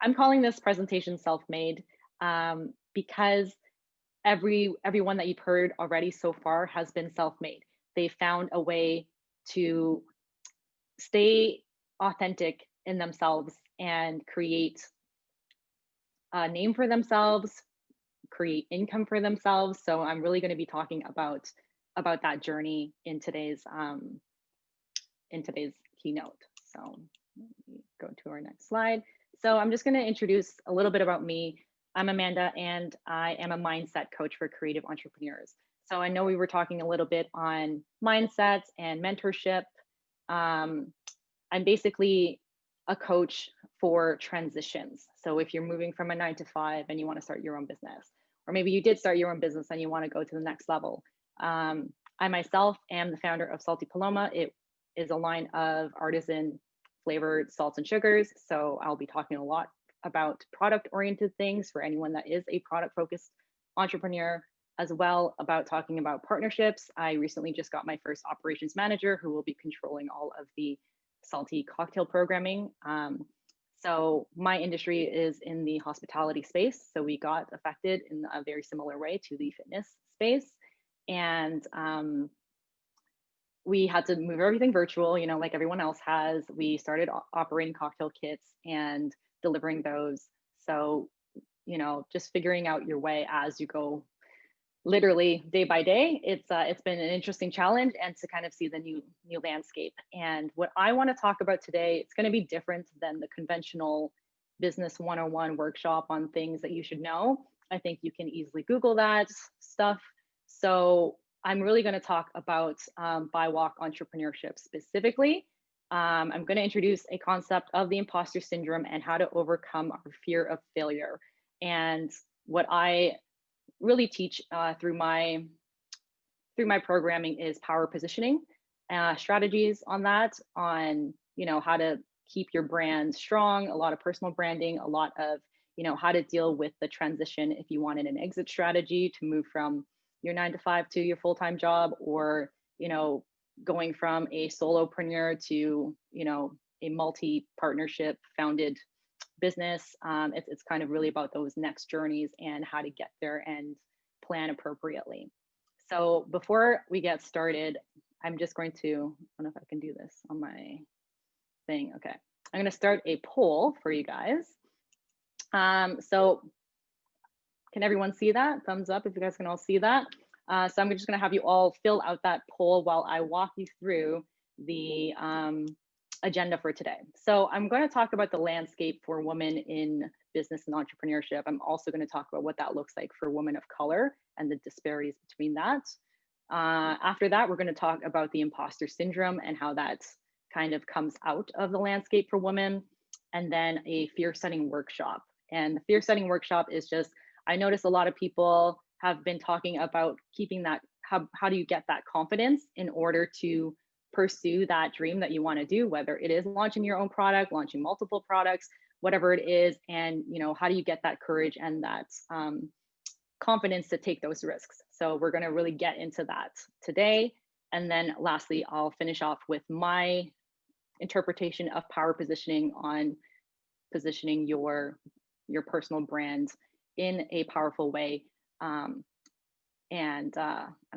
I'm calling this presentation self-made because everyone that you've heard already so far has been self-made. They found a way to stay authentic in themselves and create a name for themselves, create income for themselves. So I'm really going to be talking about that journey in today's keynote. So let me go to our next slide. So I'm just going to introduce a little bit about me. I'm Amanda, and I am a mindset coach for creative entrepreneurs. So I know we were talking a little bit on mindsets and mentorship. I'm basically a coach for transitions. So if you're moving from a 9 to 5 and you want to start your own business, or maybe you did start your own business and you want to go to the next level. I myself am the founder of Salty Paloma. It is a line of artisan flavored salts and sugars. So I'll be talking a lot about product oriented things for anyone that is a product focused entrepreneur, as well about talking about partnerships. I recently just got my first operations manager who will be controlling all of the salty cocktail programming. So my industry is in the hospitality space. So we got affected in a very similar way to the fitness space. And we had to move everything virtual, like everyone else has. We started operating cocktail kits and delivering those. So, just figuring out your way as you go, literally day by day. It's been an interesting challenge, and to kind of see the new landscape. And what I want to talk about today, it's going to be different than the conventional business 101 workshop on things that you should know. I think you can easily Google that stuff. So I'm really going to talk about BIWOC entrepreneurship specifically. I'm going to introduce a concept of the imposter syndrome and how to overcome our fear of failure. And what I really teach through my programming is power positioning, strategies on that, on how to keep your brand strong, a lot of personal branding, a lot of how to deal with the transition if you wanted an exit strategy to move from your 9 to 5 to your full-time job, or going from a solopreneur to a multi-partnership founded business. It's kind of really about those next journeys and how to get there and plan appropriately. So before we get started, I'm just going to, I don't know if I can do this on my thing. Okay, I'm going to start a poll for you guys. So can everyone see that? Thumbs up if you guys can all see that. So I'm just going to have you all fill out that poll while I walk you through the agenda for today. So I'm going to talk about the landscape for women in business and entrepreneurship. I'm also going to talk about what that looks like for women of color and the disparities between that. After that, we're going to talk about the imposter syndrome and how that kind of comes out of the landscape for women, and then a fear setting workshop. And the fear setting workshop is just, I notice a lot of people have been talking about keeping that, how do you get that confidence in order to pursue that dream that you want to do, whether it is launching your own product, launching multiple products, whatever it is. And how do you get that courage and that confidence to take those risks? So we're going to really get into that today. And then lastly, I'll finish off with my interpretation of power positioning on positioning your personal brand in a powerful way. I'm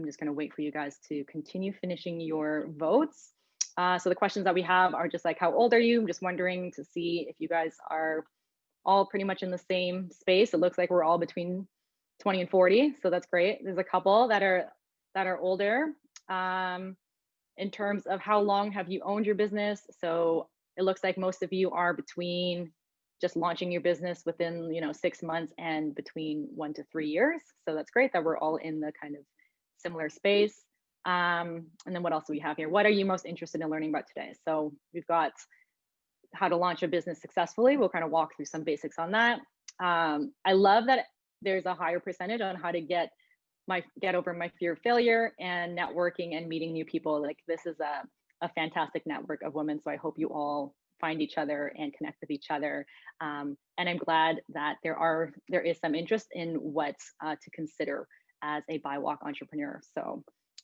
just going to wait for you guys to continue finishing your votes. So the questions that we have are just like, how old are you? I'm just wondering to see if you guys are all pretty much in the same space. It looks like we're all between 20 and 40. So that's great. There's a couple that are older. In terms of how long have you owned your business? So it looks like most of you are between just launching your business within 6 months and between 1 to 3 years. So that's great that we're all in the kind of similar space. And then what else do we have here? What are you most interested in learning about today? So we've got how to launch a business successfully. We'll kind of walk through some basics on that. I love that there's a higher percentage on how to get over my fear of failure, and networking and meeting new people. Like, this is a fantastic network of women. So I hope you all find each other and connect with each other. And I'm glad that there is some interest in what to consider as a BIWOC entrepreneur. So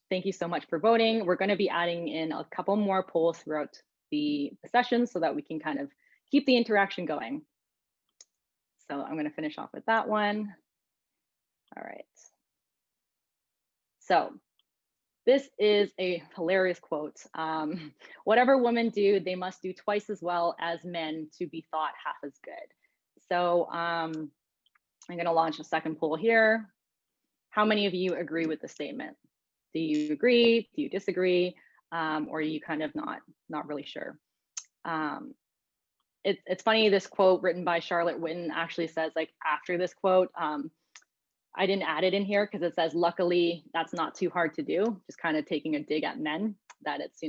thank you so much for voting. We're going to be adding in a couple more polls throughout the session so that we can kind of keep the interaction going. So I'm going to finish off with that one. All right. So this is a hilarious quote. Whatever women do, they must do twice as well as men to be thought half as good. So I'm going to launch a second poll here. How many of you agree with the statement? Do you agree? Do you disagree? Or are you kind of not really sure? It's funny, this quote written by Charlotte Witten actually says, like, after this quote, I didn't add it in here because it says, luckily, that's not too hard to do, just kind of taking a dig at men, that it's,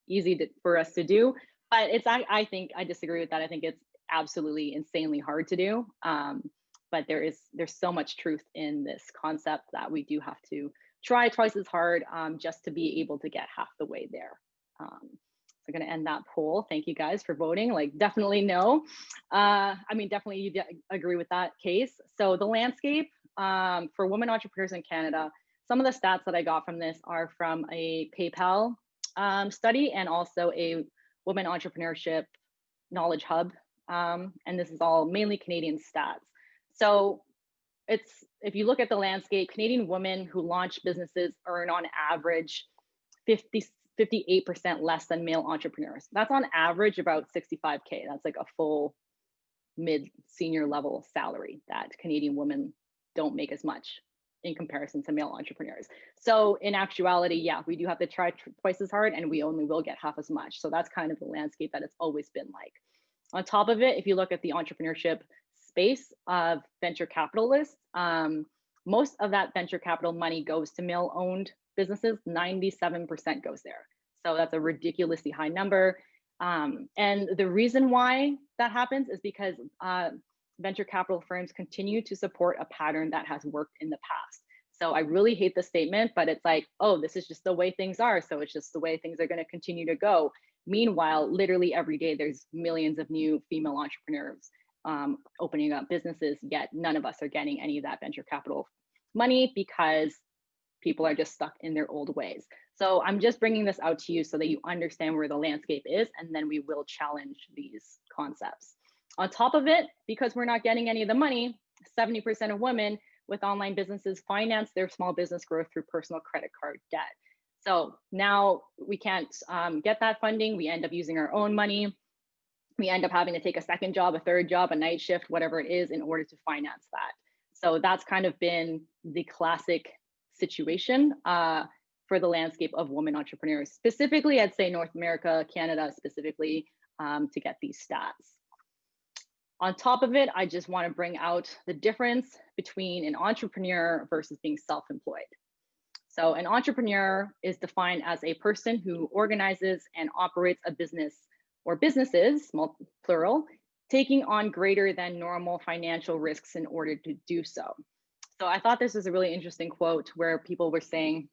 easy for us to do. But I think I disagree with that. I think it's absolutely insanely hard to do. But there's so much truth in this concept that we do have to try twice as hard just to be able to get half the way there. So I'm going to end that poll. Thank you guys for voting. Like, definitely no. I mean, definitely you agree with that case. So the landscape for women entrepreneurs in Canada, some of the stats that I got from this are from a PayPal study and also a women entrepreneurship knowledge hub. And this is all mainly Canadian stats. So if you look at the landscape, Canadian women who launch businesses earn on average 58% less than male entrepreneurs. That's on average about 65K. That's like a full mid senior level salary that Canadian women don't make as much in comparison to male entrepreneurs. So in actuality, yeah, we do have to try twice as hard and we only will get half as much. So that's kind of the landscape that it's always been like. On top of it, if you look at the entrepreneurship space of venture capitalists, most of that venture capital money goes to male-owned businesses. 97% goes there. So that's a ridiculously high number. And the reason why that happens is because venture capital firms continue to support a pattern that has worked in the past. So I really hate the statement, but it's like, oh, this is just the way things are. So it's just the way things are going to continue to go. Meanwhile, literally every day, there's millions of new female entrepreneurs opening up businesses, yet none of us are getting any of that venture capital money because people are just stuck in their old ways. So I'm just bringing this out to you so that you understand where the landscape is, and then we will challenge these concepts. On top of it, because we're not getting any of the money, 70% of women with online businesses finance their small business growth through personal credit card debt. So now we can't get that funding. We end up using our own money. We end up having to take a second job, a third job, a night shift, whatever it is, in order to finance that. So that's kind of been the classic situation for the landscape of women entrepreneurs. Specifically, I'd say North America, Canada specifically, to get these stats. On top of it, I just want to bring out the difference between an entrepreneur versus being self-employed. So an entrepreneur is defined as a person who organizes and operates a business or businesses, plural, taking on greater than normal financial risks in order to do so. So I thought this was a really interesting quote where people were saying,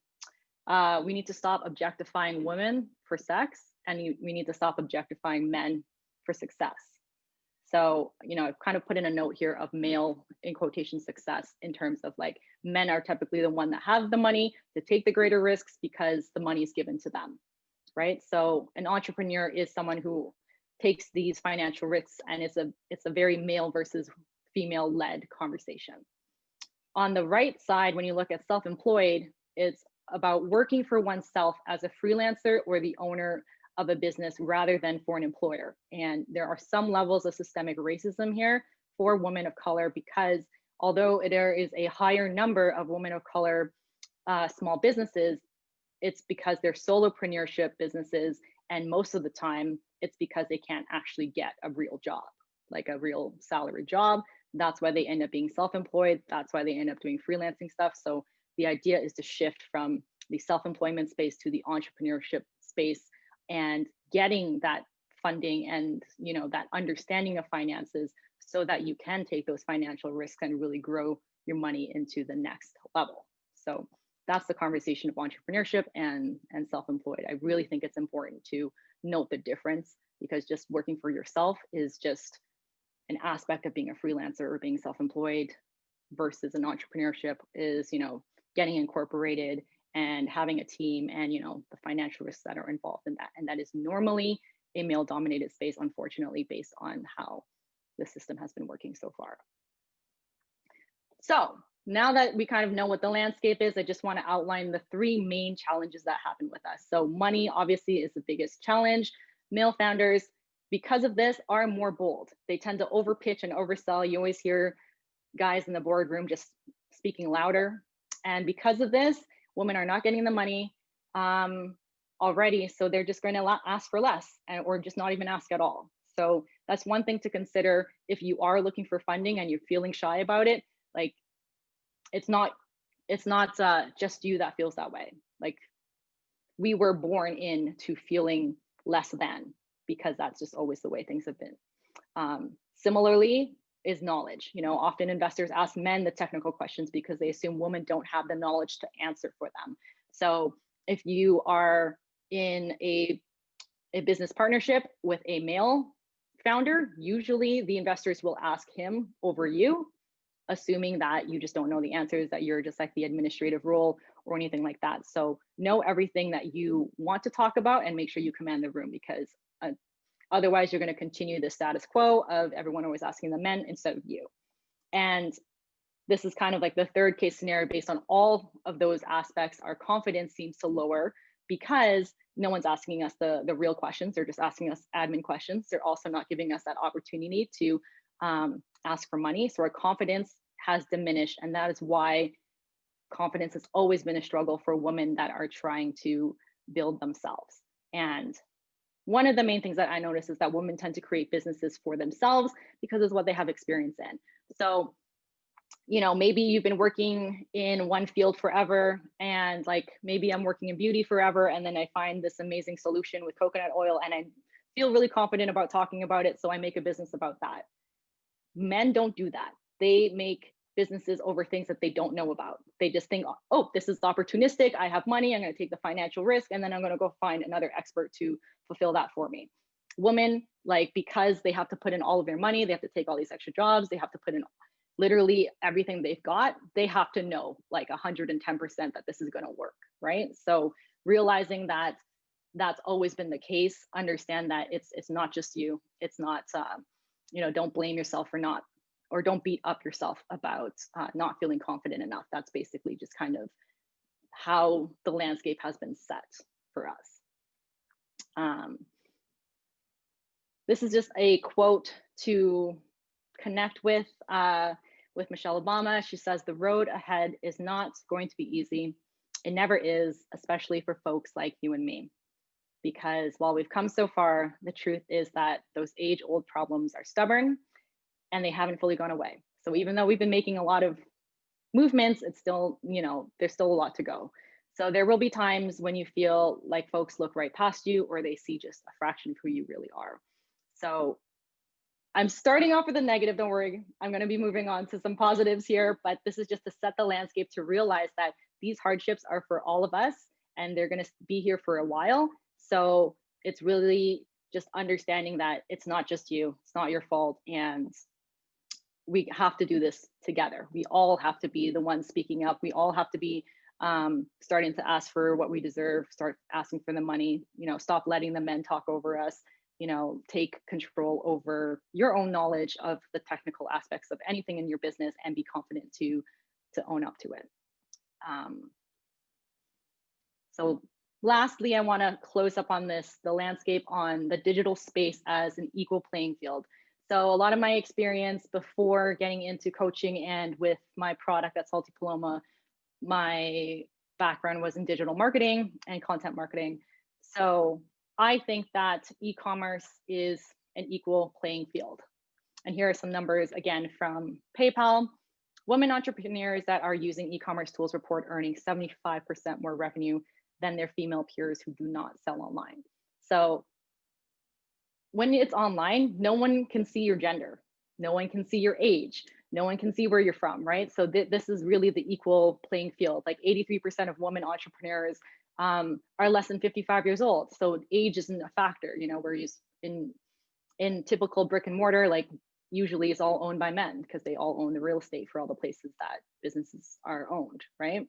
we need to stop objectifying women for sex, and we need to stop objectifying men for success. So, I've kind of put in a note here of male, in quotation, success, in terms of like, men are typically the one that have the money to take the greater risks because the money is given to them, right? So an entrepreneur is someone who takes these financial risks, and it's a very male versus female led conversation. On the right side, when you look at self-employed, it's about working for oneself as a freelancer or the owner of a business rather than for an employer. And there are some levels of systemic racism here for women of color, because although there is a higher number of women of color small businesses, it's because they're solopreneurship businesses. And most of the time, it's because they can't actually get a real job, like a real salary job. That's why they end up being self-employed. That's why they end up doing freelancing stuff. So the idea is to shift from the self-employment space to the entrepreneurship space, and getting that funding and that understanding of finances so that you can take those financial risks and really grow your money into the next level. So that's the conversation of entrepreneurship and self-employed. I really think it's important to note the difference, because just working for yourself is just an aspect of being a freelancer or being self-employed, versus an entrepreneurship is, getting incorporated and having a team and, the financial risks that are involved in that. And that is normally a male dominated space, unfortunately, based on how the system has been working so far. So now that we kind of know what the landscape is, I just want to outline the three main challenges that happen with us. So money obviously is the biggest challenge. Male founders, because of this, are more bold. They tend to overpitch and oversell. You always hear guys in the boardroom just speaking louder. And because of this, women are not getting the money already. So they're just going to ask for less or just not even ask at all. So that's one thing to consider if you are looking for funding and you're feeling shy about it. Like, it's not just you that feels that way. Like, we were born into feeling less than, because that's just always the way things have been. Similarly is knowledge. You know, often investors ask men the technical questions because they assume women don't have the knowledge to answer for them. So if you are in a business partnership with a male founder, usually the investors will ask him over you, assuming that you just don't know the answers, that you're just like the administrative role or anything like that. So know everything that you want to talk about and make sure you command the room, because otherwise you're going to continue the status quo of everyone always asking the men instead of you. And this is kind of like the third case scenario. Based on all of those aspects, our confidence seems to lower because no one's asking us the real questions. They're just asking us admin questions. They're also not giving us that opportunity to ask for money. So our confidence has diminished. And that is why confidence has always been a struggle for women that are trying to build themselves. And one of the main things that I notice is that women tend to create businesses for themselves because it's what they have experience in. So, you know, maybe you've been working in one field forever, and like maybe I'm working in beauty forever, and then I find this amazing solution with coconut oil and I feel really confident about talking about it, so I make a business about that. Men don't do that. They make businesses over things that they don't know about. They just think, oh, this is opportunistic. I have money. I'm going to take the financial risk, and then I'm going to go find another expert to fulfill that for me. Women, like, because they have to put in all of their money, they have to take all these extra jobs, they have to put in literally everything they've got, they have to know like 110% that this is going to work, right? So realizing that that's always been the case, understand that it's not just you. It's not, you know, don't blame yourself for not, or don't beat up yourself about not feeling confident enough. That's basically just kind of how the landscape has been set for us. This is just a quote to connect with Michelle Obama. She says, "The road ahead is not going to be easy. It never is, especially for folks like you and me. Because while we've come so far, the truth is that those age-old problems are stubborn and they haven't fully gone away. So even though we've been making a lot of movements, it's still, you know, there's still a lot to go. So there will be times when you feel like folks look right past you, or they see just a fraction of who you really are." So I'm starting off with a negative, don't worry. I'm going to be moving on to some positives here, but this is just to set the landscape to realize that these hardships are for all of us and they're going to be here for a while. So it's really just understanding that it's not just you, it's not your fault, and we have to do this together. We all have to be the ones speaking up. We all have to be starting to ask for what we deserve, start asking for the money, you know, stop letting the men talk over us, you know, take control over your own knowledge of the technical aspects of anything in your business and be confident to own up to it. So lastly, I want to close up on this, the landscape on the digital space as an equal playing field. So a lot of my experience before getting into coaching and with my product at Salty Paloma, my background was in digital marketing and content marketing. So I think that e-commerce is an equal playing field. And here are some numbers, again, from PayPal. Women entrepreneurs that are using e-commerce tools report earning 75% more revenue than their female peers who do not sell online. So when it's online, no one can see your gender. No one can see your age. No one can see where you're from, right? So this is really the equal playing field. Like 83% of women entrepreneurs are less than 55 years old. So age isn't a factor, you know, where you in typical brick and mortar, like usually it's all owned by men because they all own the real estate for all the places that businesses are owned, right?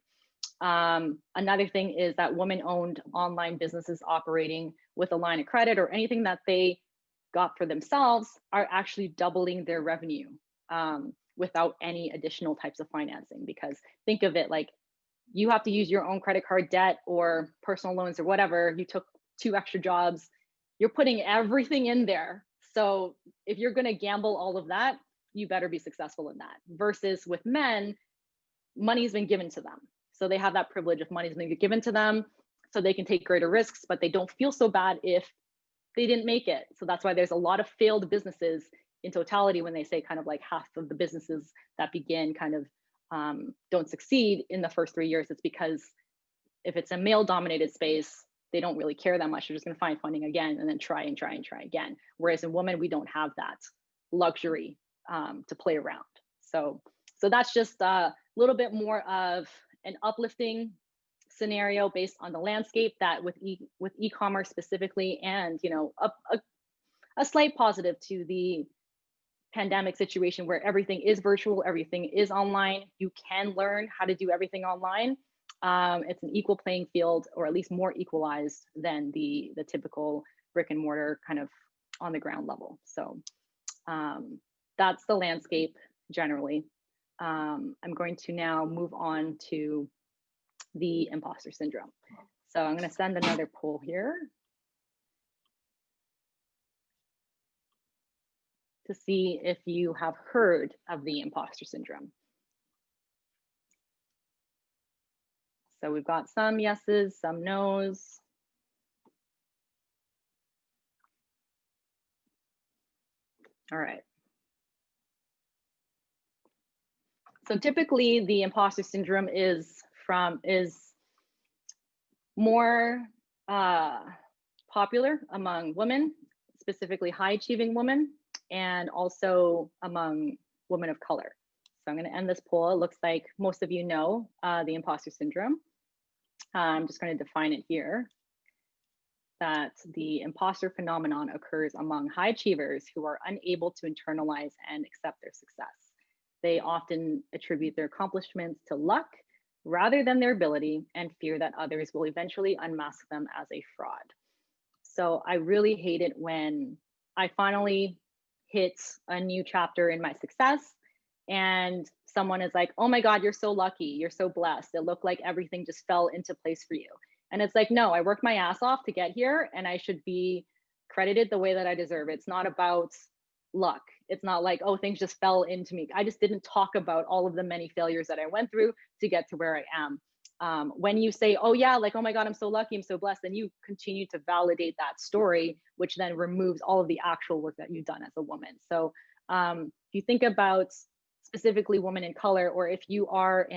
Another thing is that women-owned online businesses operating with a line of credit or anything that they got for themselves are actually doubling their revenue without any additional types of financing. Because think of it like you have to use your own credit card debt or personal loans or whatever. You took 2 extra jobs, you're putting everything in there. So if you're going to gamble all of that, you better be successful in that. Versus with men, money's been given to them. So they have that privilege of money's been given to them, so they can take greater risks, but they don't feel so bad if they didn't make it. So that's why there's a lot of failed businesses in totality when they say kind of like half of the businesses that begin kind of don't succeed in the first 3 years. It's because if it's a male dominated space, they don't really care that much. They're just going to find funding again and then try and try and try again. Whereas in women, we don't have that luxury to play around. So that's just a little bit more of an uplifting scenario based on the landscape that with e-commerce specifically, and a slight positive to the pandemic situation where everything is virtual, everything is online. You can learn how to do everything online. It's an equal playing field, or at least more equalized than the typical brick and mortar kind of on the ground level. So that's the landscape generally. I'm going to now move on to the imposter syndrome. So I'm going to send another poll here to see if you have heard of the imposter syndrome. So we've got some yeses, some nos. All right. So typically the imposter syndrome is more popular among women, specifically high achieving women, and also among women of color. So I'm going to end this poll. It looks like most of you know the imposter syndrome. I'm just going to define it here, that the imposter phenomenon occurs among high achievers who are unable to internalize and accept their success. They often attribute their accomplishments to luck rather than their ability, and fear that others will eventually unmask them as a fraud. So I really hate it when I finally hit a new chapter in my success and someone is like, oh my God, you're so lucky, you're so blessed. It looked like everything just fell into place for you. And it's like, no, I worked my ass off to get here and I should be credited the way that I deserve. It's not about luck. It's not like, oh, things just fell into me. I just didn't talk about all of the many failures that I went through to get to where I am. When you say, oh yeah, like, oh my God, I'm so lucky, I'm so blessed, then you continue to validate that story, which then removes all of the actual work that you've done as a woman. So if you think about specifically women in color, or if you are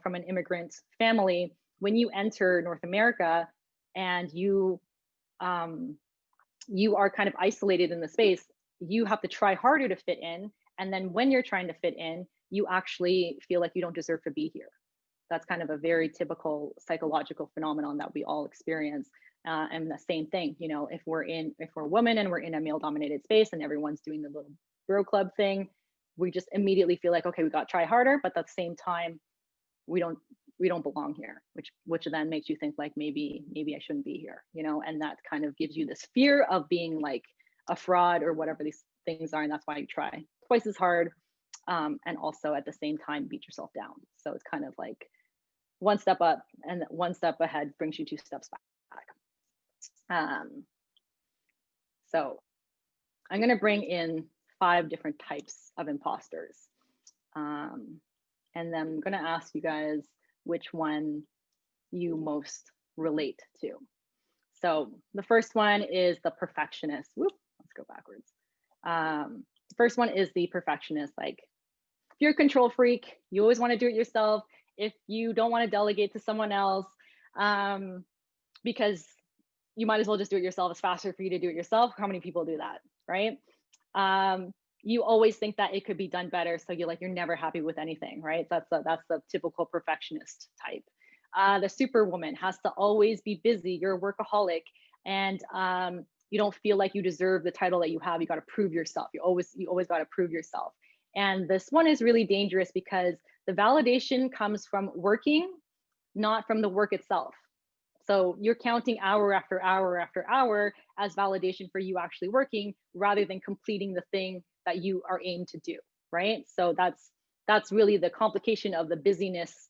from an immigrant family, when you enter North America and you are kind of isolated in the space, you have to try harder to fit in. And then when you're trying to fit in, you actually feel like you don't deserve to be here. That's kind of a very typical psychological phenomenon that we all experience. And the same thing, if we're women and we're in a male dominated space and everyone's doing the little bro club thing, we just immediately feel like, okay, we got to try harder, but at the same time, we don't belong here, which then makes you think like, maybe I shouldn't be here, and that kind of gives you this fear of being like a fraud or whatever these things are. And that's why you try twice as hard. And also at the same time, beat yourself down. So it's kind of like one step up and one step ahead brings you 2 steps back. So I'm going to bring in 5 different types of imposters. And then I'm going to ask you guys which one you most relate to. So the first one is the perfectionist. Whoop, let's go backwards. The first one is the perfectionist. Like, if you're a control freak, you always want to do it yourself. If you don't want to delegate to someone else, because you might as well just do it yourself. It's faster for you to do it yourself. How many people do that, right? You always think that it could be done better. So you're never happy with anything, right? That's the typical perfectionist type. The superwoman has to always be busy. You're a workaholic, and you don't feel like you deserve the title that you have. You got to prove yourself. You always got to prove yourself. And this one is really dangerous because the validation comes from working, not from the work itself. So you're counting hour after hour after hour as validation for you actually working rather than completing the thing that you are aimed to do, right? So that's really the complication of the busyness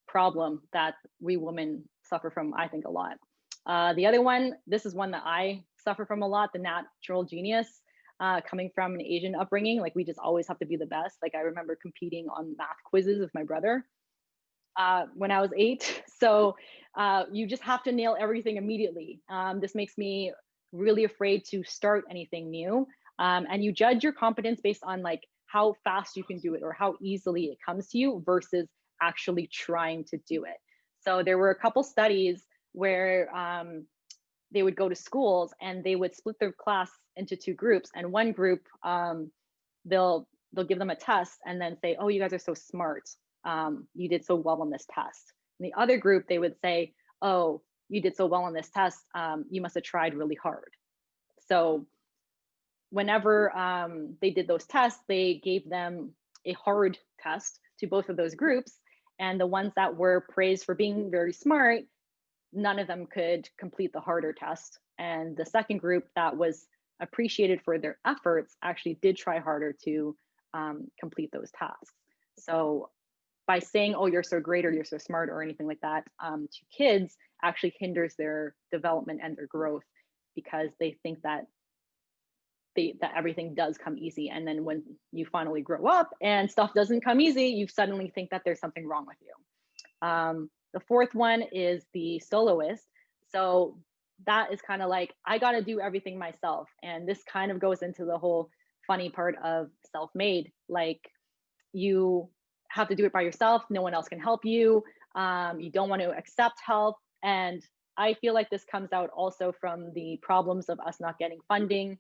problem that we women suffer from, I think, a lot. The other one, this is one that I suffer from a lot, the natural genius. Coming from an Asian upbringing, like we just always have to be the best. Like I remember competing on math quizzes with my brother when I was 8. So you just have to nail everything immediately. This makes me really afraid to start anything new. And you judge your competence based on like how fast you can do it or how easily it comes to you versus actually trying to do it. So there were a couple studies where they would go to schools and they would split their class into 2 groups. And one group, they'll give them a test and then say, "Oh, you guys are so smart. You did so well on this test." And the other group, they would say, "Oh, you did so well on this test. You must have tried really hard." So whenever they did those tests, they gave them a hard test to both of those groups. And the ones that were praised for being very smart, none of them could complete the harder test. And the second group that was appreciated for their efforts actually did try harder to complete those tasks. So by saying, "Oh, you're so great," or "You're so smart," or anything like that to kids actually hinders their development and their growth because they think that that everything does come easy. And then when you finally grow up and stuff doesn't come easy, you suddenly think that there's something wrong with you. The fourth one is the soloist. So that is kind of like, I got to do everything myself. And this kind of goes into the whole funny part of self-made. Like you have to do it by yourself. No one else can help you. You don't want to accept help. And I feel like this comes out also from the problems of us not getting funding.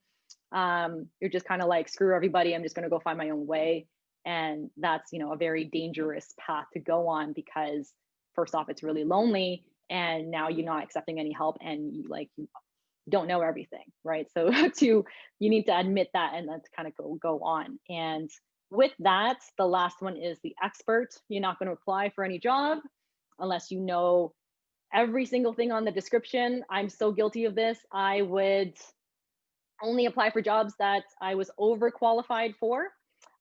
You're just kind of like, screw everybody, I'm just going to go find my own way. And that's, a very dangerous path to go on because first off, it's really lonely. And now you're not accepting any help and you don't know everything, right? So you need to admit that and then to kind of go on. And with that, the last one is the expert. You're not going to apply for any job unless you know every single thing on the description. I'm so guilty of this. I would only apply for jobs that I was overqualified for.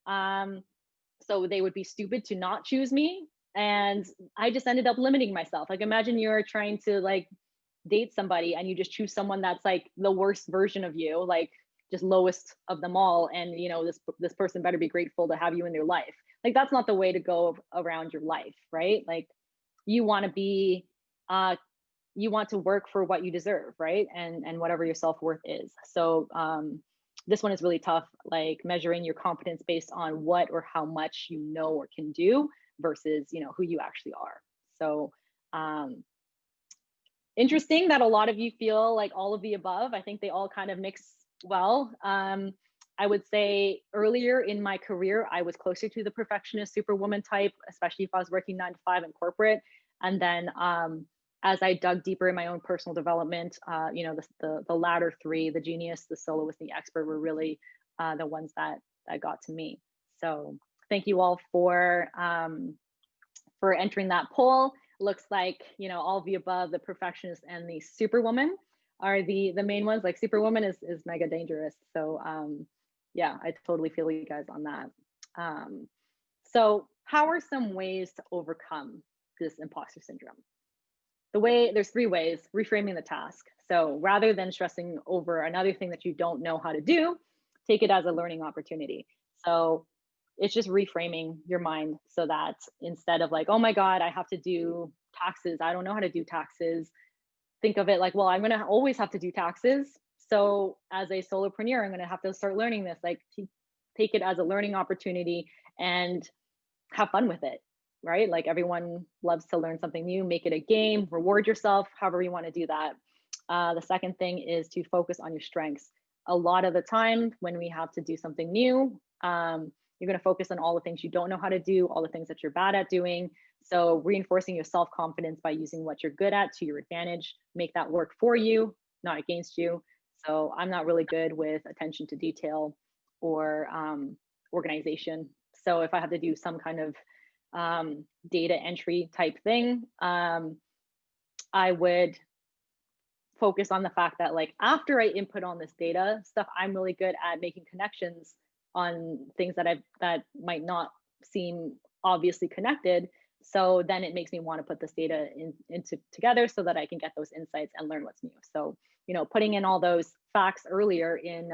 So they would be stupid to not choose me. And I just ended up limiting myself. Like imagine you're trying to like date somebody and you just choose someone that's like the worst version of you, like just lowest of them all. And this person better be grateful to have you in their life. Like that's not the way to go around your life, right? Like you want to be you want to work for what you deserve, right? And whatever your self-worth is. So this one is really tough, like measuring your competence based on what or how much you know or can do versus who you actually are. So interesting that a lot of you feel like all of the above. I think they all kind of mix well. I would say earlier in my career, I was closer to the perfectionist superwoman type, especially if I was working 9 to 5 in corporate. And then as I dug deeper in my own personal development, the latter 3, the genius, the soloist, the expert, were really the ones that got to me. So thank you all for entering that poll. Looks like all of the above, the perfectionist and the superwoman, are the main ones. Like superwoman is mega dangerous. So yeah, I totally feel you guys on that. So how are some ways to overcome this imposter syndrome? There's 3 ways. Reframing the task. So rather than stressing over another thing that you don't know how to do, take it as a learning opportunity. So it's just reframing your mind so that instead of like, oh my God, I have to do taxes, I don't know how to do taxes, think of it like, well, I'm going to always have to do taxes. So as a solopreneur, I'm going to have to start learning this. Like take it as a learning opportunity and have fun with it, right? Like everyone loves to learn something new, make it a game, reward yourself, however you want to do that. The second thing is to focus on your strengths. A lot of the time when we have to do something new, you're going to focus on all the things you don't know how to do, all the things that you're bad at doing. So reinforcing your self-confidence by using what you're good at to your advantage, make that work for you, not against you. So I'm not really good with attention to detail or organization. So if I have to do some kind of data entry type thing, I would focus on the fact that like after I input on this data stuff, I'm really good at making connections on things that might not seem obviously connected. So then it makes me want to put this data into together so that I can get those insights and learn what's new. So, you know, putting in all those facts earlier in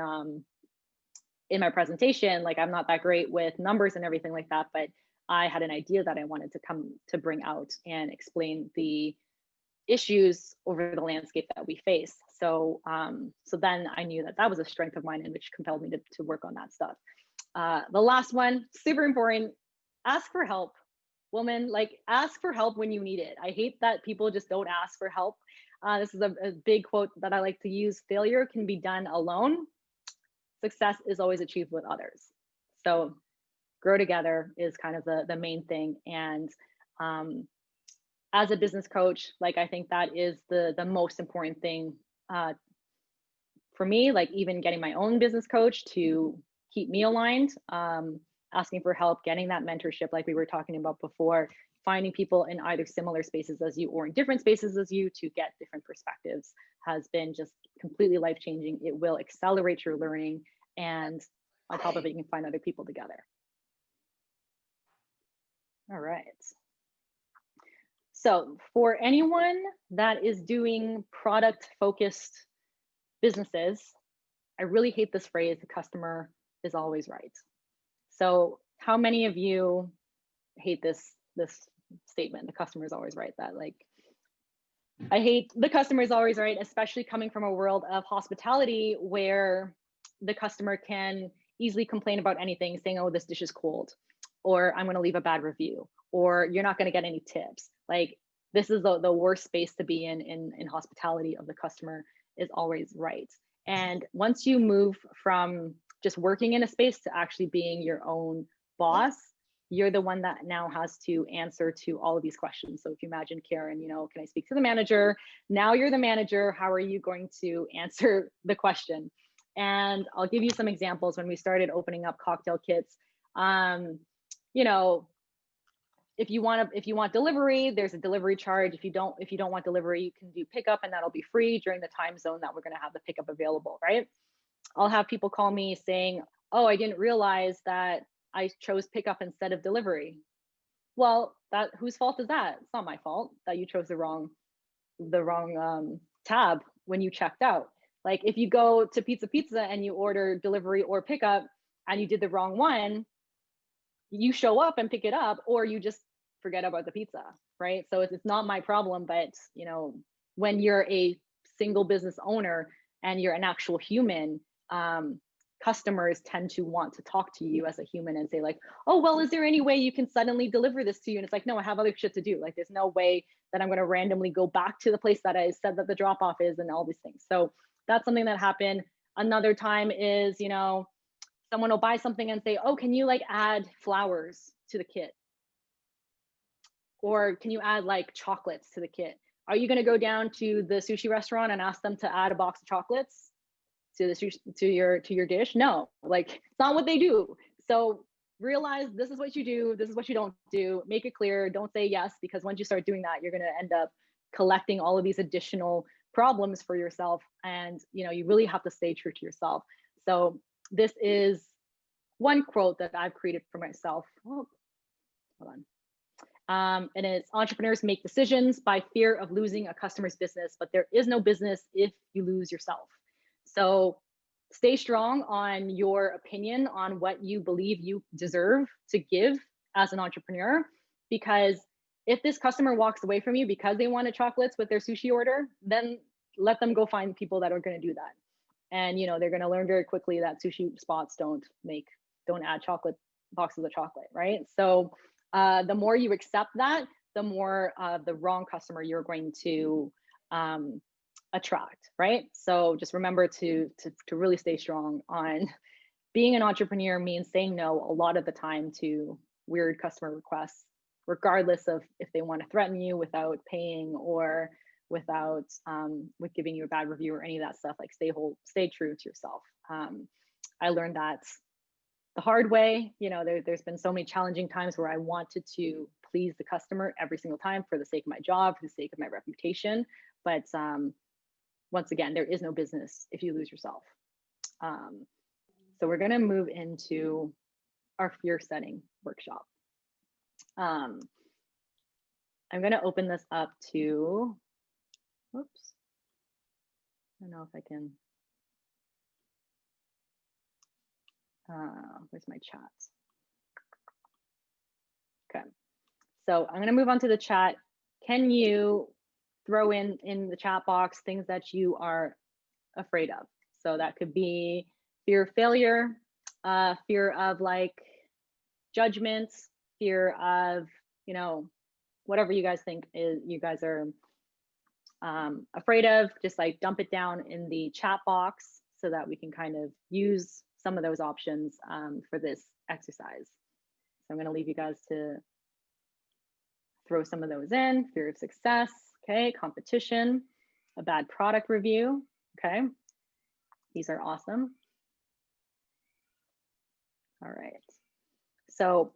my presentation, like I'm not that great with numbers and everything like that, but I had an idea that I wanted to come to bring out and explain the issues over the landscape that we face. So, so then I knew that that was a strength of mine, and which compelled me to work on that stuff. The last one, super important, ask for help. Woman, like ask for help when you need it. I hate that people just don't ask for help. This is a big quote that I like to use. Failure can be done alone. Success is always achieved with others. So grow together is kind of the main thing. And as a business coach, like I think that is the most important thing for me, like even getting my own business coach to keep me aligned, asking for help, getting that mentorship like we were talking about before, finding people in either similar spaces as you or in different spaces as you to get different perspectives has been just completely life-changing. It will accelerate your learning, and on top of it, you can find other people together. All right. So for anyone that is doing product-focused businesses, I really hate this phrase, the customer is always right. So how many of you hate this statement, the customer is always right? That like, I hate the customer is always right, especially coming from a world of hospitality where the customer can easily complain about anything, saying, oh, this dish is cold, or I'm going to leave a bad review, or you're not going to get any tips. Like this is the worst space to be in hospitality, of the customer is always right. And once you move from just working in a space to actually being your own boss, you're the one that now has to answer to all of these questions. So if you imagine Karen, you know, can I speak to the manager? Now you're the manager. How are you going to answer the question? And I'll give you some examples. When we started opening up cocktail kits, you know, if you want delivery, there's a delivery charge. If you don't want delivery, you can do pickup, and that'll be free during the time zone that we're going to have the pickup available, right? I'll have people call me saying, oh, I didn't realize that I chose pickup instead of delivery. Well, that whose fault is that? It's not my fault that you chose the wrong tab when you checked out. Like if you go to Pizza and you order delivery or pickup and you did the wrong one, you show up and pick it up, or you just forget about the pizza, right? So it's not my problem. But you know, when you're a single business owner and you're an actual human, customers tend to want to talk to you as a human and say like, oh, well, is there any way you can suddenly deliver this to you? And it's like, no, I have other shit to do. Like there's no way that I'm going to randomly go back to the place that I said that the drop off is, and all these things. So that's something that happened. Another time is, you know, someone will buy something and say, oh, can you like add flowers to the kit? Or can you add like chocolates to the kit? Are you going to go down to the sushi restaurant and ask them to add a box of chocolates to the sushi, to your dish? No, like it's not what they do. So realize this is what you do, this is what you don't do. Make it clear. Don't say yes, because once you start doing that, you're going to end up collecting all of these additional problems for yourself. And you know, you really have to stay true to yourself. So this is one quote that I've created for myself. Oh, hold on. And it's, entrepreneurs make decisions by fear of losing a customer's business, but there is no business if you lose yourself. So stay strong on your opinion on what you believe you deserve to give as an entrepreneur, because if this customer walks away from you because they wanted chocolates with their sushi order, then let them go find people that are going to do that. And you know, they're going to learn very quickly that sushi spots don't add chocolate boxes of chocolate, right? So the more you accept that, the more the wrong customer you're going to attract, right? So just remember to really stay strong on being an entrepreneur. Means saying no a lot of the time to weird customer requests, regardless of if they want to threaten you without paying or without with giving you a bad review or any of that stuff. Like stay true to yourself. I learned that the hard way. You know, there's been so many challenging times where I wanted to please the customer every single time for the sake of my job, for the sake of my reputation. But once again, there is no business if you lose yourself. So we're going to move into our fear setting workshop. I'm going to open this up to, whoops, I don't know if I can, where's my chat? Okay, so I'm going to move on to the chat. Can you throw in the chat box things that you are afraid of? So that could be fear of failure, fear of like judgment, fear of, you know, whatever you guys think is you guys are afraid of. Just like dump it down in the chat box so that we can kind of use some of those options for this exercise. So I'm going to leave you guys to throw some of those in. Fear of success, okay, competition, a bad product review, okay. These are awesome. All right. So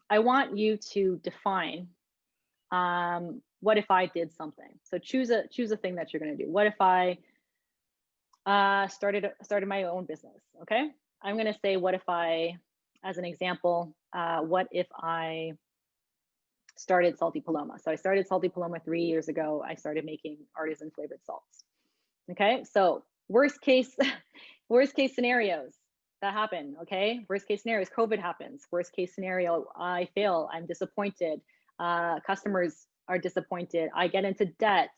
I want you to define what if I did something. So choose a thing that you're going to do. What if I started my own business? Okay. I'm going to say, what if I, as an example, what if I started Salty Paloma? So I started Salty Paloma 3 years ago. I started making artisan flavored salts. Okay. So worst case scenarios that happen. Okay. Worst case scenarios, COVID happens. Worst case scenario, I fail. I'm disappointed. Customers are disappointed. I get into debt.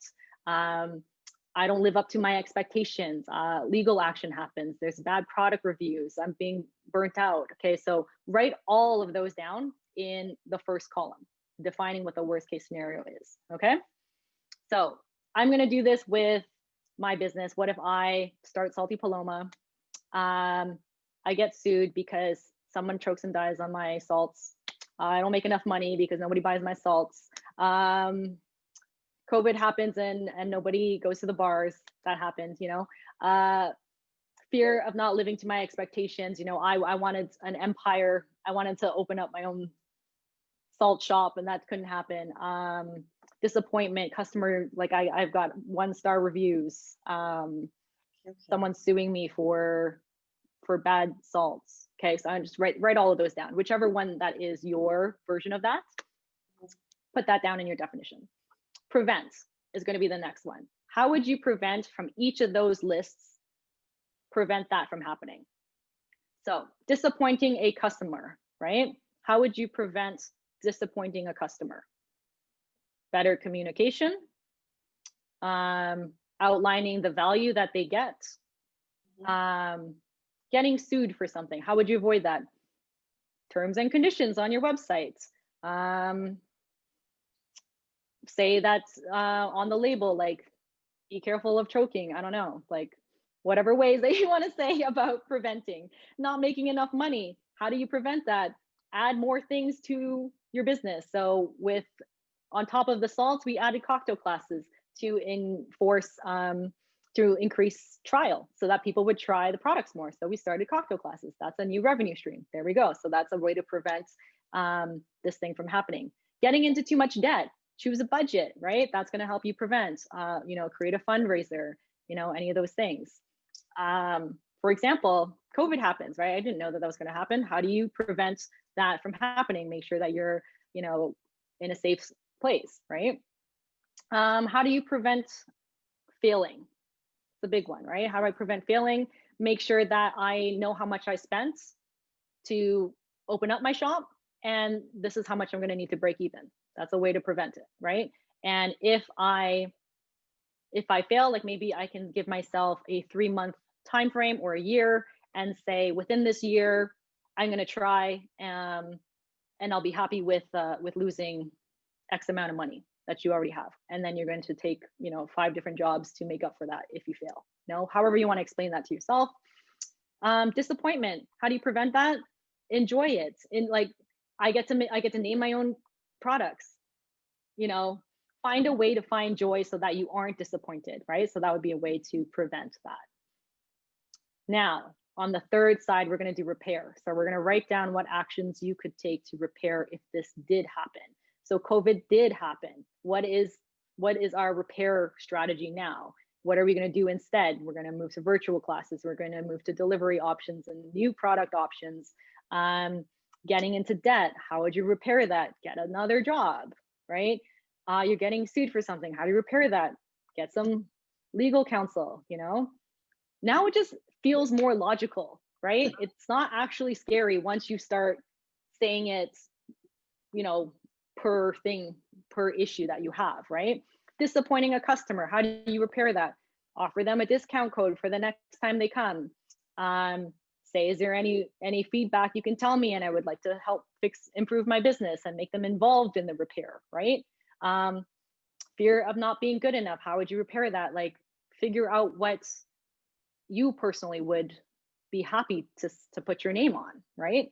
I don't live up to my expectations. Legal action happens. There's bad product reviews. I'm being burnt out. Okay. So write all of those down in the first column, defining what the worst case scenario is. Okay. So I'm going to do this with my business. What if I start Salty Paloma? I get sued because someone chokes and dies on my salts. I don't make enough money because nobody buys my salts. COVID happens and nobody goes to the bars. That happens, you know. Fear of not living to my expectations. You know, I wanted an empire. I wanted to open up my own salt shop and that couldn't happen. Disappointment, customer, like I've got 1-star reviews. Someone suing me for bad salts. Okay, so I just write all of those down. Whichever one that is your version of that, put that down in your definition. Prevent is going to be the next one. How would you prevent from each of those lists, prevent that from happening? So disappointing a customer, right? How would you prevent disappointing a customer? Better communication, outlining the value that they get, getting sued for something. How would you avoid that? Terms and conditions on your website. Say that's on the label, like, be careful of choking. I don't know, like whatever ways that you want to say about preventing. Not making enough money. How do you prevent that? Add more things to your business. So with, on top of the salts, we added cocktail classes to enforce, to increase trial so that people would try the products more. So we started cocktail classes. That's a new revenue stream. There we go. So that's a way to prevent this thing from happening. Getting into too much debt. Choose a budget, right? That's going to help you prevent, you know, create a fundraiser, you know, any of those things. For example, COVID happens, right? I didn't know that was going to happen. How do you prevent that from happening? Make sure that you're, you know, in a safe place, right? How do you prevent failing? It's a big one, right? How do I prevent failing? Make sure that I know how much I spent to open up my shop, and this is how much I'm going to need to break even. That's a way to prevent it, right? And if I fail, like maybe I can give myself a 3-month time frame or a year and say within this year I'm going to try, and I'll be happy with losing X amount of money that you already have, and then you're going to take, you know, 5 different jobs to make up for that if you fail. You know, however you want to explain that to yourself. Disappointment. How do you prevent that? Enjoy it. In like, I get to name my own products. You know, find a way to find joy so that you aren't disappointed, right? So that would be a way to prevent that. Now, On the third side, we're going to do repair. So we're going to write down what actions you could take to repair if this did happen. So COVID did happen. What is our repair strategy now? What are we going to do instead? We're going to move to virtual classes. We're going to move to delivery options and new product options. Getting into debt. How would you repair that? Get another job, right? You're getting sued for something. How do you repair that? Get some legal counsel, you know? Now it just feels more logical, right? It's not actually scary once you start saying it, you know, per issue that you have, right? Disappointing a customer, how do you repair that? Offer them a discount code for the next time they come. Say, is there any feedback you can tell me, and I would like to help improve my business, and make them involved in the repair, right? Fear of not being good enough, how would you repair that? Like, figure out what you personally would be happy to put your name on, right?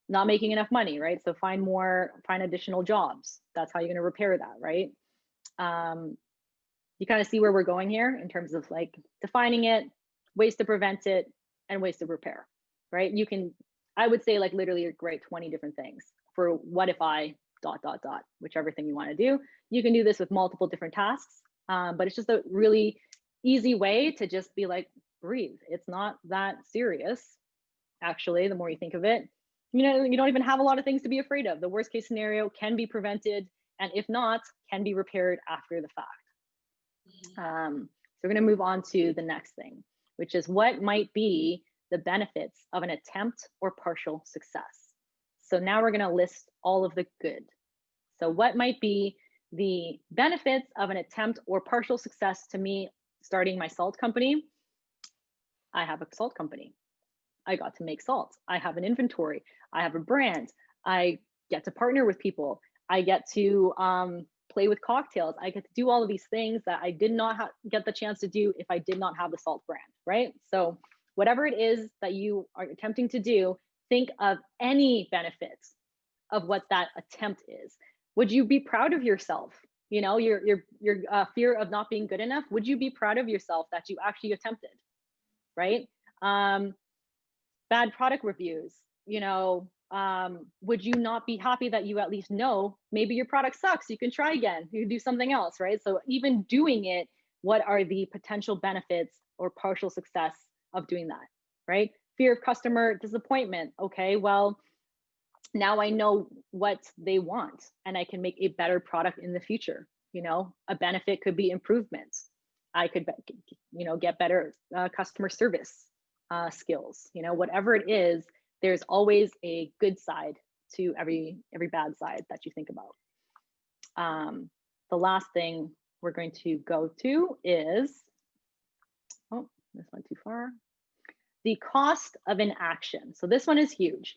Not making enough money, right? So find additional jobs. That's how you're going to repair that, right? You kind of see where we're going here in terms of like defining it, ways to prevent it, and ways to repair, right? I would say like literally write 20 different things for what if I ... whichever thing you want to do. You can do this with multiple different tasks, but it's just a really easy way to just be like, breathe. It's not that serious. Actually, the more you think of it, you know, you don't even have a lot of things to be afraid of. The worst case scenario can be prevented, and if not, can be repaired after the fact. So we're going to move on to the next thing, which is what might be the benefits of an attempt or partial success. So now we're going to list all of the good. So what might be the benefits of an attempt or partial success to me starting my salt company? I have a salt company. I got to make salt. I have an inventory. I have a brand. I get to partner with people. I get to play with cocktails. I get to do all of these things that I did not get the chance to do if I did not have the salt brand, right? So whatever it is that you are attempting to do, think of any benefits of what that attempt is. Would you be proud of yourself? You know, your fear of not being good enough. Would you be proud of yourself that you actually attempted, right? Bad product reviews, you know, would you not be happy that you at least know maybe your product sucks, you can try again, you can do something else, right? So even doing it, what are the potential benefits or partial success of doing that, right? Fear of customer disappointment. Okay, well, now I know what they want and I can make a better product in the future. You know, a benefit could be improvements. I could, you know, get better customer service skills. You know, whatever it is, there's always a good side to every bad side that you think about. The last thing we're going to go to is, oh, this went too far. The cost of inaction. So this one is huge.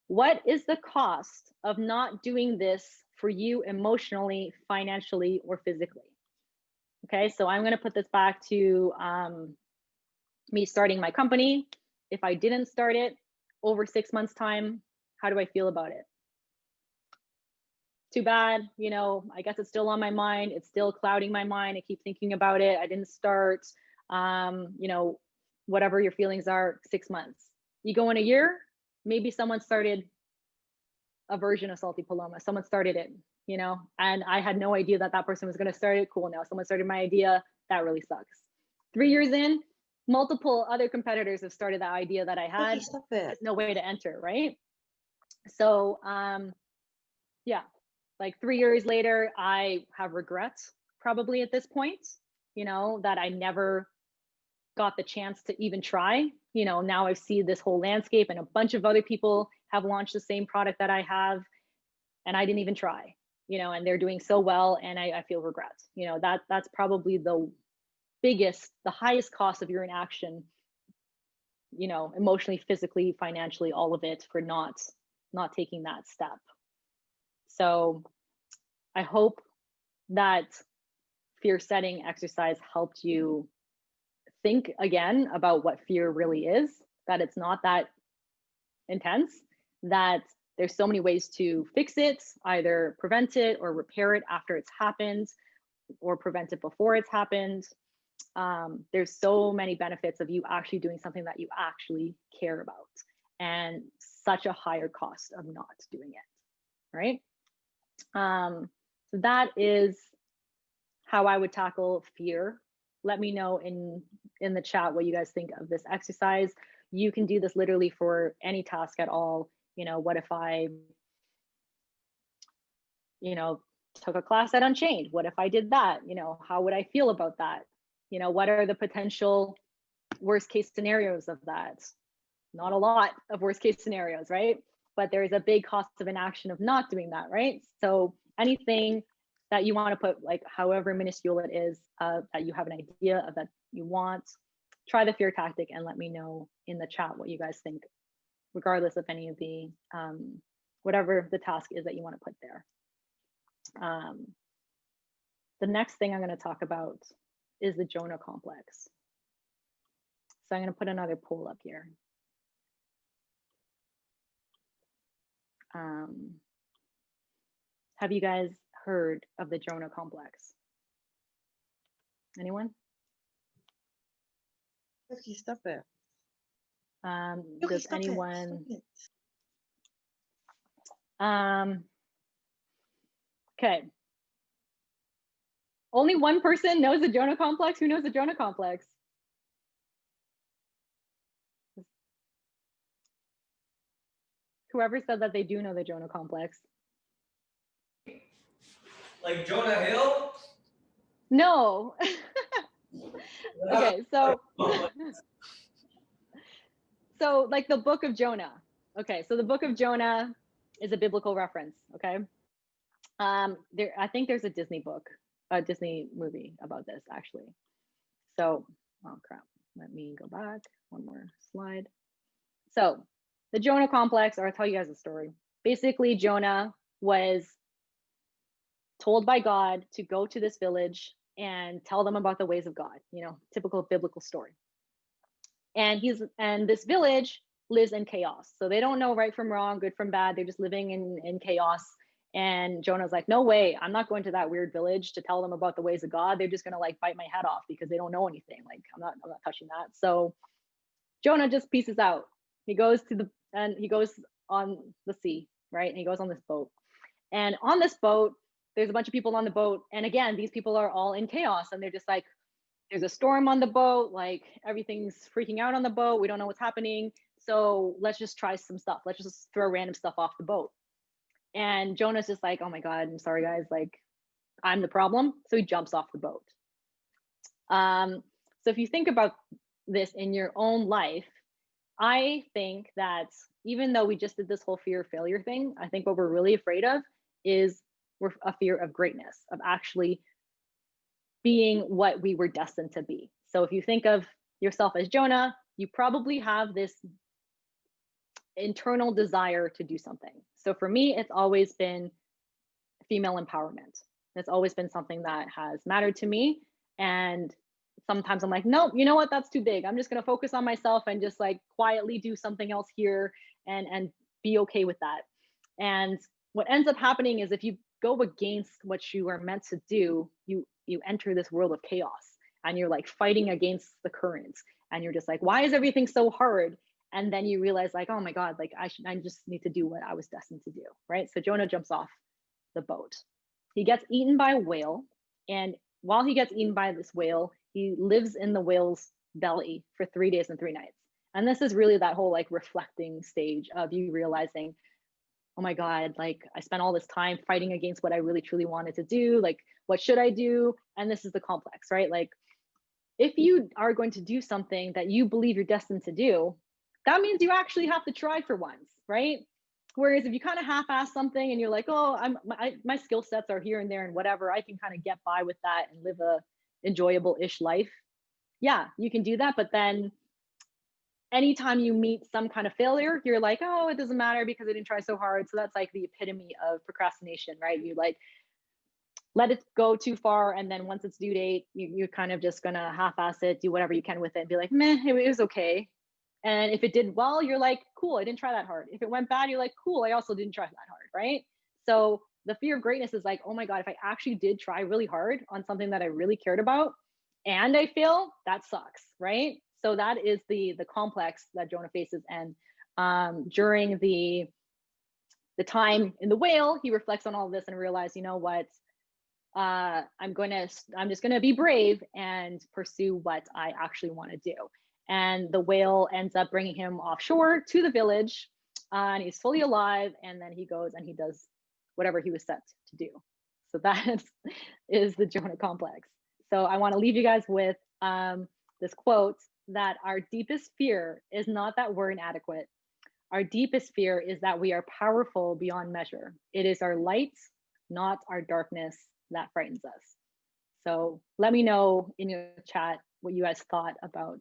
What is the cost of not doing this for you emotionally, financially, or physically? Okay, so I'm going to put this back to me starting my company. If I didn't start it over 6 months' time, how do I feel about it? Too bad, you know, I guess it's still on my mind. It's still clouding my mind. I keep thinking about it. I didn't start, you know, whatever your feelings are, 6 months. You go in a year, maybe someone started a version of Salty Paloma. Someone started it, you know, and I had no idea that that person was going to start it. Cool. Now someone started my idea. That really sucks. 3 years in, multiple other competitors have started that idea that I had. Okay, stop it. There's no way to enter, right? So, yeah, like 3 years later, I have regrets probably at this point, you know, that I never got the chance to even try. You know, now I see this whole landscape and a bunch of other people have launched the same product that I have, and I didn't even try, you know, and they're doing so well, and I feel regret. You know, that's probably the highest cost of your inaction, you know, emotionally, physically, financially, all of it, for not taking that step. So I hope that fear setting exercise helped you think again about what fear really is, that it's not that intense, that there's so many ways to fix it, either prevent it or repair it after it's happened, or prevent it before it's happened. There's so many benefits of you actually doing something that you actually care about, and such a higher cost of not doing it, right? So that is how I would tackle fear. Let me know in the chat what you guys think of this exercise. You can do this literally for any task at all. You know, what if I, you know, took a class at Unchained? What if I did that? You know, how would I feel about that? You know, what are the potential worst case scenarios of that? Not a lot of worst case scenarios, right? But there is a big cost of inaction of not doing that, right? So anything that you want to put, like however minuscule it is, that you have an idea of that you want, try the fear tactic and let me know in the chat what you guys think, regardless of any of the, whatever the task is that you want to put there. The next thing I'm going to talk about is the Jonah complex. So I'm going to put another poll up here. Have you guys heard of the Jonah complex? Anyone? Okay, stop it. Does anyone? Okay. Only one person knows the Jonah complex. Who knows the Jonah complex? Whoever said that they do know the Jonah complex. Like Jonah Hill? No. Okay, so so like the book of Jonah. Okay, so the book of Jonah is a biblical reference. Okay, I think there's a Disney movie about this actually. So, oh crap, let me go back one more slide. So the Jonah complex, or I'll tell you guys a story. Basically, Jonah was told by God to go to this village and tell them about the ways of God, you know, typical biblical story. And this village lives in chaos. So they don't know right from wrong, good from bad. They're just living in chaos. And Jonah's like, no way, I'm not going to that weird village to tell them about the ways of God. They're just gonna like bite my head off because they don't know anything. Like I'm not touching that. So Jonah just pieces out. He goes on the sea, right? And he goes on this boat. And on this boat, there's a bunch of people on the boat. And again, these people are all in chaos. And they're just like, there's a storm on the boat, like everything's freaking out on the boat. We don't know what's happening. So let's just try some stuff. Let's just throw random stuff off the boat. And Jonah's just like, oh my God, I'm sorry guys, like I'm the problem. So he jumps off the boat. So if you think about this in your own life, I think that even though we just did this whole fear of failure thing, I think what we're really afraid of is we're a fear of greatness, of actually being what we were destined to be. So if you think of yourself as Jonah, you probably have this internal desire to do something. So for me, it's always been female empowerment. It's always been something that has mattered to me. And sometimes I'm like, nope, you know what? That's too big. I'm just going to focus on myself and just like quietly do something else here and be okay with that. And what ends up happening is if you go against what you are meant to do, you enter this world of chaos and you're like fighting against the current and you're just like, why is everything so hard? And then you realize like, oh my God, like I just need to do what I was destined to do, right? So Jonah jumps off the boat. He gets eaten by a whale. And while he gets eaten by this whale, he lives in the whale's belly for 3 days and 3 nights. And this is really that whole like reflecting stage of you realizing, oh my God, like I spent all this time fighting against what I really truly wanted to do. Like, what should I do? And this is the complex, right? Like, if you are going to do something that you believe you're destined to do, that means you actually have to try for once, right? Whereas if you kind of half-ass something and you're like, oh, my skill sets are here and there and whatever, I can kind of get by with that and live a enjoyable-ish life. Yeah, you can do that. But then anytime you meet some kind of failure, you're like, oh, it doesn't matter because I didn't try so hard. So that's like the epitome of procrastination, right? You like let it go too far. And then once it's due date, you're kind of just gonna half-ass it, do whatever you can with it and be like, meh, it was okay. And if it did well, you're like, cool, I didn't try that hard. If it went bad, you're like, cool, I also didn't try that hard, right? So the fear of greatness is like, oh my God, if I actually did try really hard on something that I really cared about, and I fail, that sucks, right? So that is the complex that Jonah faces. And during the time in the whale, he reflects on all of this and realizes, you know what, I'm just gonna be brave and pursue what I actually want to do. And the whale ends up bringing him offshore to the village, and he's fully alive. And then he goes and he does whatever he was set to do. So that is the Jonah complex. So I want to leave you guys with this quote, that our deepest fear is not that we're inadequate. Our deepest fear is that we are powerful beyond measure. It is our light, not our darkness, that frightens us. So let me know in your chat what you guys thought about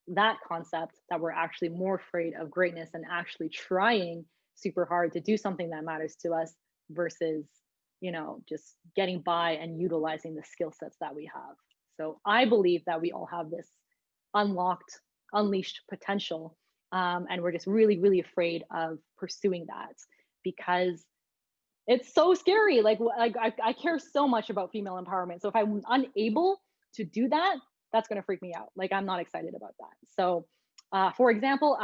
that concept, that we're actually more afraid of greatness and actually trying super hard to do something that matters to us versus, you know, just getting by and utilizing the skill sets that we have. So I believe that we all have this unleashed potential. And we're just really, really afraid of pursuing that because it's so scary. Like I care so much about female empowerment. So if I'm unable to do that, that's going to freak me out. Like I'm not excited about that. So for example,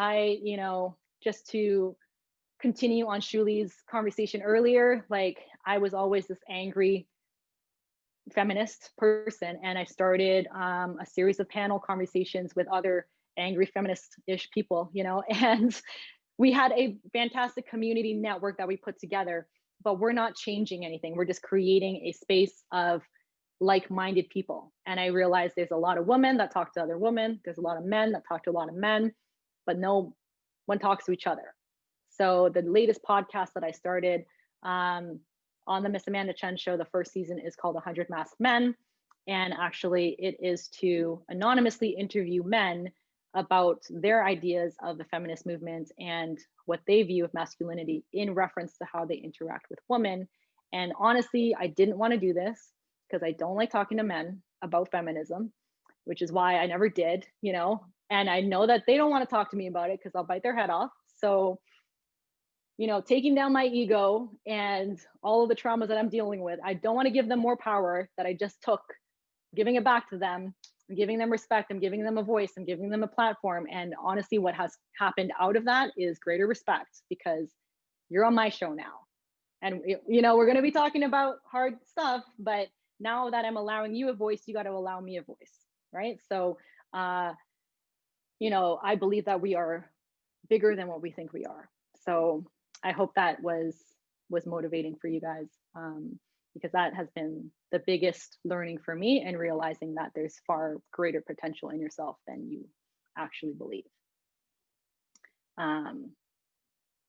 just to continue on Shuli's conversation earlier, like I was always this angry feminist person, and I started a series of panel conversations with other angry feminist-ish people, you know, and we had a fantastic community network that we put together, but we're not changing anything. We're just creating a space of like-minded people. And I realized there's a lot of women that talk to other women. There's a lot of men that talk to a lot of men, but no one talks to each other. So the latest podcast that I started on the Miss Amanda Chen show, the first season, is called 100 Masked Men. And actually it is to anonymously interview men about their ideas of the feminist movement and what they view of masculinity in reference to how they interact with women. And honestly, I didn't want to do this because I don't like talking to men about feminism, which is why I never did, you know, and I know that they don't want to talk to me about it because I'll bite their head off. So, you know, taking down my ego and all of the traumas that I'm dealing with, I don't want to give them more power that I just took, giving it back to them. I'm giving them respect. I'm giving them a voice. I'm giving them a platform. And honestly, what has happened out of that is greater respect because you're on my show now. And, you know, we're going to be talking about hard stuff, but now that I'm allowing you a voice, you got to allow me a voice, right? So, you know, I believe that we are bigger than what we think we are. So I hope that was motivating for you guys, because that has been the biggest learning for me, and realizing that there's far greater potential in yourself than you actually believe.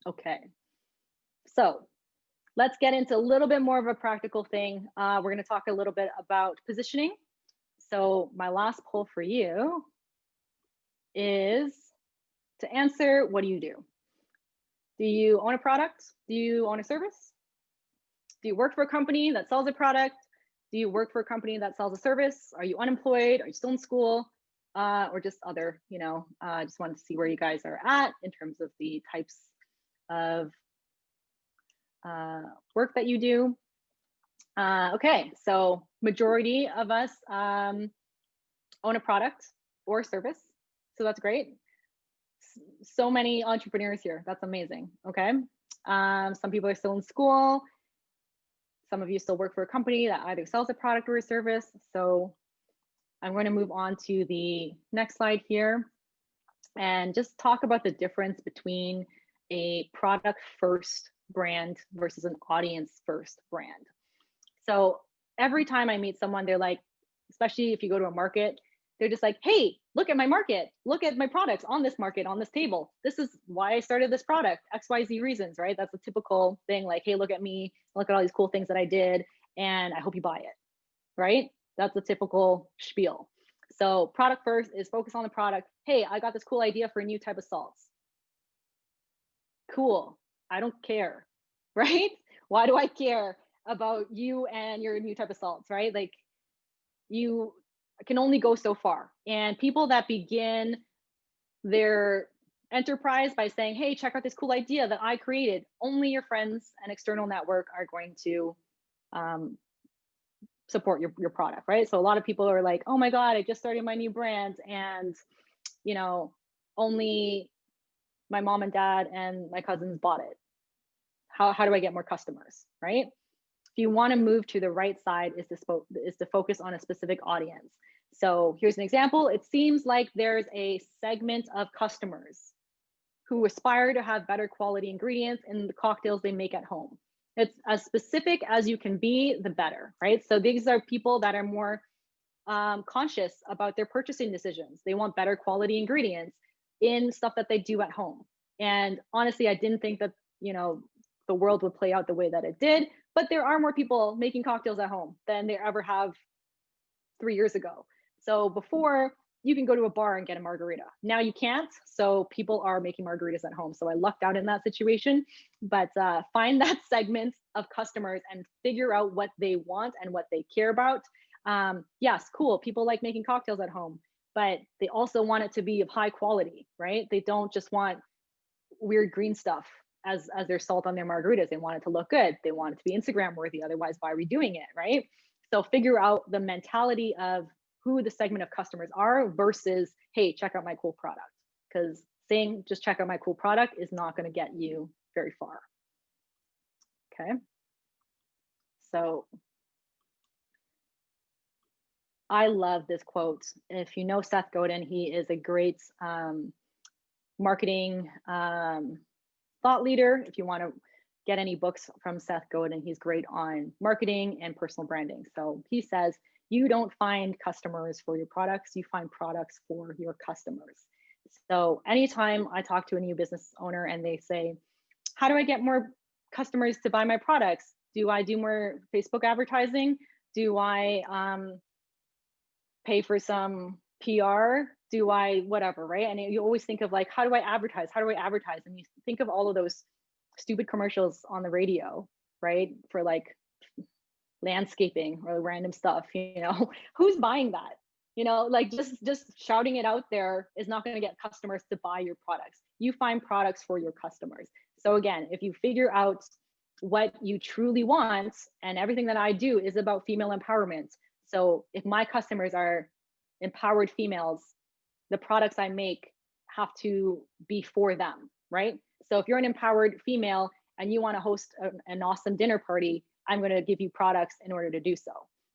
Okay, so let's get into a little bit more of a practical thing. We're going to talk a little bit about positioning. So my last poll for you is to answer, what do you do? Do you own a product? Do you own a service? Do you work for a company that sells a product? Do you work for a company that sells a service? Are you unemployed? Are you still in school? Or just other, you know, I just wanted to see where you guys are at in terms of the types of work that you do. Okay, so majority of us own a product or service. So that's great. So many entrepreneurs here. That's amazing. Okay. Some people are still in school. Some of you still work for a company that either sells a product or a service. So I'm going to move on to the next slide here and just talk about the difference between a product first brand versus an audience first brand. So every time I meet someone, they're like, especially if you go to a market, they're just like, hey, look at my market, look at my products on this market, on this table. This is why I started this product, XYZ reasons, right? That's a typical thing, like, hey, look at me, look at all these cool things that I did, and I hope you buy it, right? That's a typical spiel. So product first is focus on the product. Hey, I got this cool idea for a new type of salts. Cool, I don't care, right? Why do I care about you and your new type of salts, right? Like, you can only go so far. And people that begin their enterprise by saying, hey, check out this cool idea that I created, only your friends and external network are going to support your product, right? So a lot of people are like, oh my God, I just started my new brand and, you know, only my mom and dad and my cousins bought it. How do I get more customers, right? If you want to move to the right side is to focus on a specific audience. So here's an example. It seems like there's a segment of customers who aspire to have better quality ingredients in the cocktails they make at home. It's as specific as you can be, the better, right? So these are people that are more conscious about their purchasing decisions. They want better quality ingredients in stuff that they do at home. And honestly, I didn't think that, you know, the world would play out the way that it did, but there are more people making cocktails at home than there ever have 3 years ago. So before, you can go to a bar and get a margarita. Now you can't. So people are making margaritas at home. So I lucked out in that situation. But find that segment of customers and figure out what they want and what they care about. Yes, cool. People like making cocktails at home, but they also want it to be of high quality, right? They don't just want weird green stuff as their salt on their margaritas. They want it to look good. They want it to be Instagram worthy. Otherwise, why are we doing it, right? So figure out the mentality of who the segment of customers are versus, hey, check out my cool product. Because saying just check out my cool product is not going to get you very far. Okay. So I love this quote. If you know Seth Godin, he is a great marketing thought leader. If you want to get any books from Seth Godin, he's great on marketing and personal branding. So he says, you don't find customers for your products, you find products for your customers. So anytime I talk to a new business owner and they say, how do I get more customers to buy my products? Do I do more Facebook advertising? Do I pay for some PR? Do I whatever, right? And you always think of like, how do I advertise? How do I advertise? And you think of all of those stupid commercials on the radio, right? For like landscaping or random stuff, you know, who's buying that? You know, like just shouting it out there is not going to get customers to buy your products. You find products for your customers. So again, if you figure out what you truly want, and everything that I do is about female empowerment. So if my customers are empowered females, the products I make have to be for them, right? So if you're an empowered female and you want to host an awesome dinner party, I'm going to give you products in order to do so.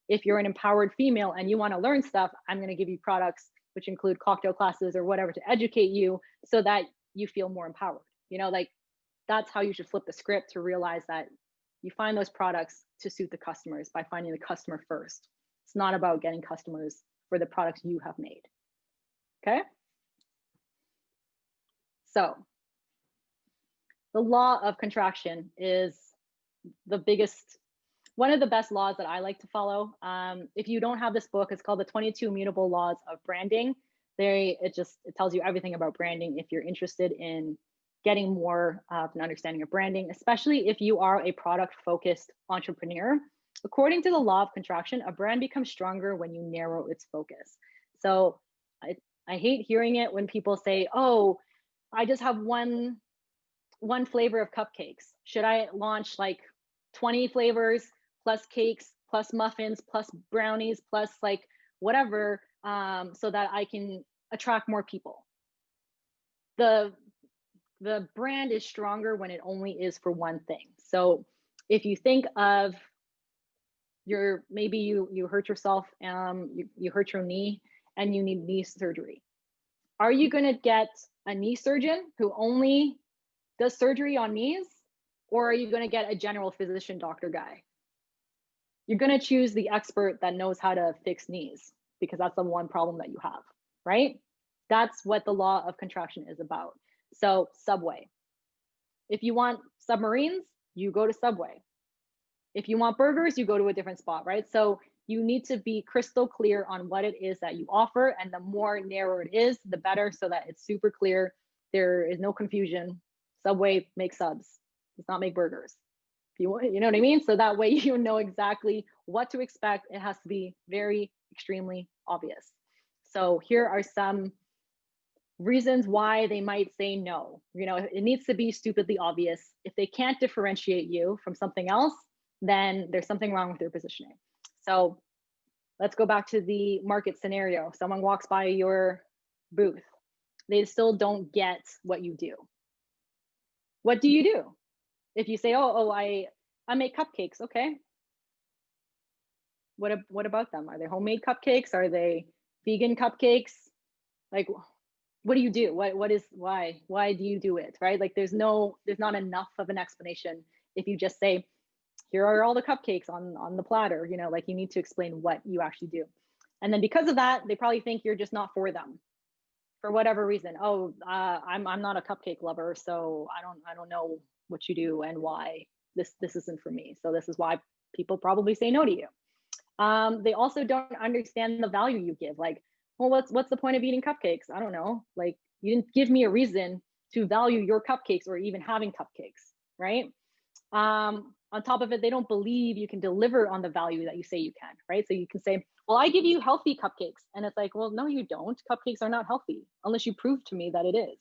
If you're an empowered female and you want to learn stuff, I'm going to give you products, which include cocktail classes or whatever, to educate you so that you feel more empowered. You know, like that's how you should flip the script, to realize that you find those products to suit the customers by finding the customer first. It's not about getting customers for the products you have made. Okay. So the law of contraction is the biggest, one of the best laws that I like to follow. If you don't have this book, it's called The 22 Immutable Laws of Branding. It tells you everything about branding if you're interested in getting more of an understanding of branding, especially if you are a product-focused entrepreneur. According to the law of contraction, a brand becomes stronger when you narrow its focus. So I hate hearing it when people say, oh, I just have one flavor of cupcakes. Should I launch like 20 flavors plus cakes plus muffins plus brownies plus like whatever, so that I can attract more people? The brand is stronger when it only is for one thing. So if you think of maybe you hurt yourself, you hurt your knee and you need knee surgery. Are you going to get a knee surgeon who only does surgery on knees, or are you going to get a general physician doctor guy? You're going to choose the expert that knows how to fix knees, because that's the one problem that you have, right? That's what the law of contraction is about. So Subway. If you want submarines, you go to Subway. If you want burgers, you go to a different spot, right? So you need to be crystal clear on what it is that you offer, and the more narrow it is, the better, so that it's super clear. There is no confusion. Subway makes subs, does not make burgers. You know what I mean? So that way you know exactly what to expect. It has to be very extremely obvious. So here are some reasons why they might say no. You know, it needs to be stupidly obvious. If they can't differentiate you from something else, then there's something wrong with your positioning. So let's go back to the market scenario. Someone walks by your booth. They still don't get what you do. What do you do? If you say, I make cupcakes, okay. What about them? Are they homemade cupcakes? Are they vegan cupcakes? Like, what do you do? Why do you do it? Right? Like there's not enough of an explanation if you just say, here are all the cupcakes on the platter, like you need to explain what you actually do. And then because of that, they probably think you're just not for them for whatever reason. I'm not a cupcake lover, so I don't know what you do and why this isn't for me. So this is why people probably say no to you. They also don't understand the value you give. Like, well, what's the point of eating cupcakes? I don't know. Like, you didn't give me a reason to value your cupcakes or even having cupcakes, right? On top of it, they don't believe you can deliver on the value that you say you can, right? So you can say, well, I give you healthy cupcakes. And it's like, well, no, you don't. Cupcakes are not healthy unless you prove to me that it is,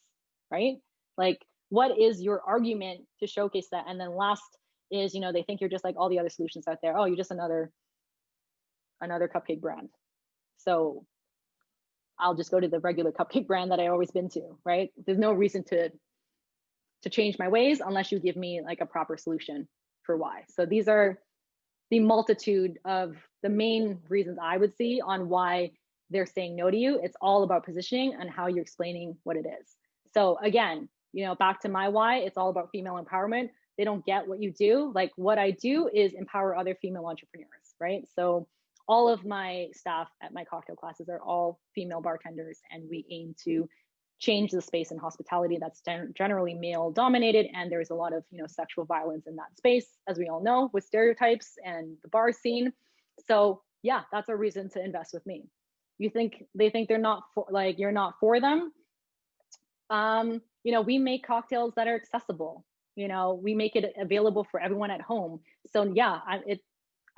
right? Like, what is your argument to showcase that? And then last is, they think you're just like all the other solutions out there. Oh, you're just another cupcake brand. So I'll just go to the regular cupcake brand that I always been to, right? There's no reason to change my ways unless you give me like a proper solution for why. So these are the multitude of the main reasons I would see on why they're saying no to you. It's all about positioning and how you're explaining what it is. So again, back to my why, it's all about female empowerment. They don't get what you do. Like what I do is empower other female entrepreneurs, right? So all of my staff at my cocktail classes are all female bartenders, and we aim to change the space in hospitality that's generally male dominated, and there's a lot of sexual violence in that space, as we all know, with stereotypes and the bar scene. So yeah, that's a reason to invest with me. They think they're not for, like, you're not for them. We make cocktails that are accessible. We make it available for everyone at home. So yeah,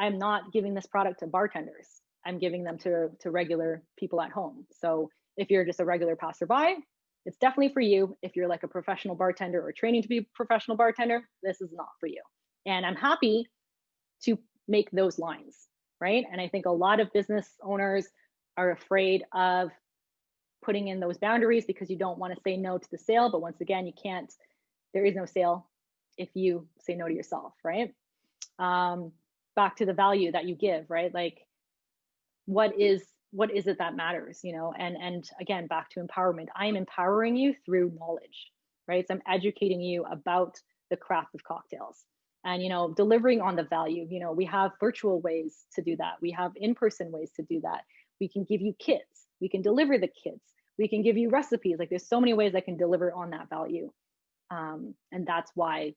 I'm not giving this product to bartenders. I'm giving them to regular people at home. So if you're just a regular passerby, it's definitely for you. If you're like a professional bartender or training to be a professional bartender, this is not for you. And I'm happy to make those lines, right? And I think a lot of business owners are afraid of putting in those boundaries because you don't want to say no to the sale. But once again, there is no sale if you say no to yourself, right? Back to the value that you give, right? Like, what is it that matters, and again, back to empowerment. I am empowering you through knowledge, right? So I'm educating you about the craft of cocktails and, delivering on the value. We have virtual ways to do that. We have in-person ways to do that. We can give you kits. We can deliver the kits. We can give you recipes. Like, there's so many ways I can deliver on that value. And that's why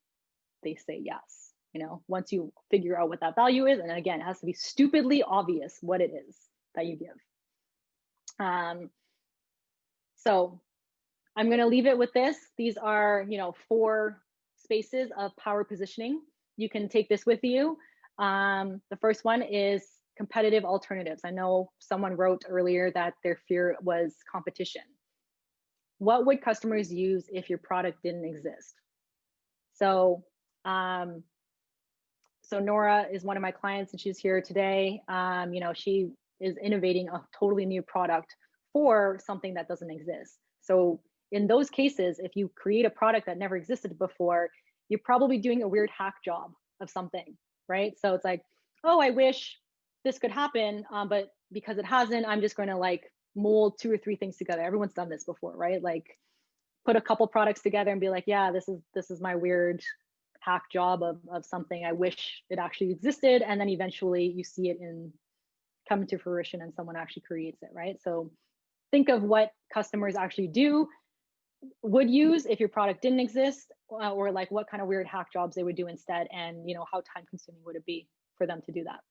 they say yes. Once you figure out what that value is, and again, it has to be stupidly obvious what it is that you give. So I'm going to leave it with this. These are, 4 spaces of power positioning. You can take this with you. The first one is competitive alternatives. I know someone wrote earlier that their fear was competition. What would customers use if your product didn't exist? So, so Nora is one of my clients, and she's here today. She is innovating a totally new product for something that doesn't exist. So in those cases, if you create a product that never existed before, you're probably doing a weird hack job of something, right? So it's like, oh, I wish this could happen, but because it hasn't, I'm just going to like mold 2 or 3 things together. Everyone's done this before, right? Like, put a couple products together and be like, yeah, this is my weird hack job of something I wish it actually existed. And then eventually you see it come to fruition and someone actually creates it, right? So think of what customers actually would use if your product didn't exist, or like what kind of weird hack jobs they would do instead, and how time consuming would it be for them to do that.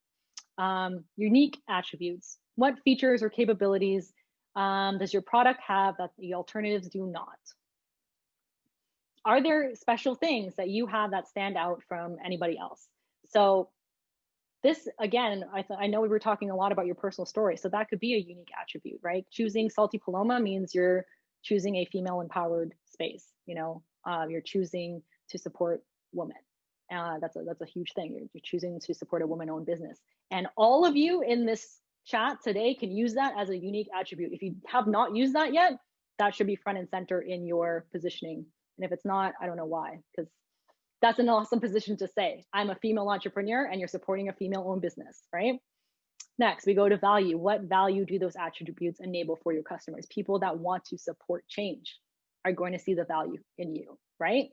Unique attributes. What features or capabilities does your product have that the alternatives do not? Are there special things that you have that stand out from anybody else? So this, again, I know we were talking a lot about your personal story, so that could be a unique attribute, right? Choosing Salty Paloma means you're choosing a female empowered space. You're choosing to support women. That's a huge thing. You're choosing to support a woman-owned business. And all of you in this chat today can use that as a unique attribute. If you have not used that yet, that should be front and center in your positioning. And if it's not, I don't know why, because that's an awesome position to say. I'm a female entrepreneur and you're supporting a female-owned business, right? Next, we go to value. What value do those attributes enable for your customers? People that want to support change are going to see the value in you, right?